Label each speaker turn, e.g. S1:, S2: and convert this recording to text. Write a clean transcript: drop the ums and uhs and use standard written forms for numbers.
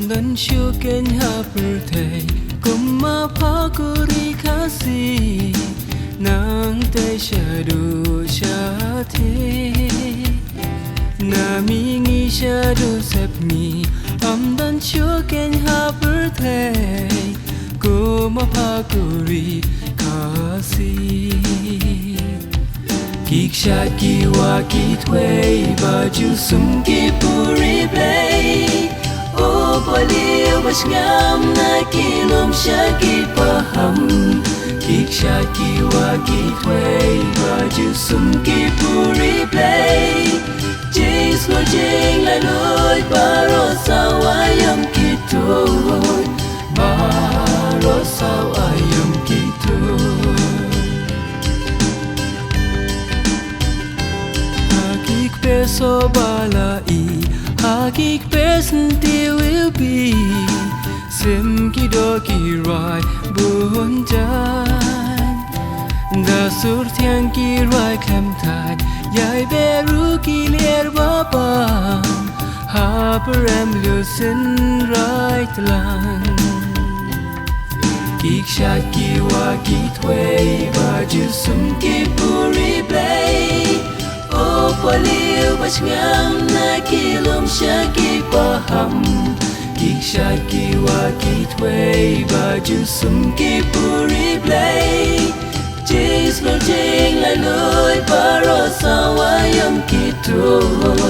S1: dan syuken hapertai kuma pakuri kasih nang te shadu shate nami ngi shadu sepmi dan syuken hapertai kuma pakuri kasih Kik shat ki wa ki tway baju sum ki puri play O pali was ngam na ki lum sha ki paham Kik shat ki wa ki tway baju sum ki puri play Jis lo jing la loy baro sawa yam ki toy Baro sawa yam ki toy So balai Hakik pesanti will be Sim ki do ki rai buon jan Da sur tiang ki rai klem tad Yai beru ki ler babam Ha perem lusin rai telan Kik shat ki wa ki tway Baju sum ki puri play O paliu bach ngam na ki lum sha ki paham Kik shat ki wa ki tway baju sum ki puri play Jis lo jing la loy baro sawa yam ki toy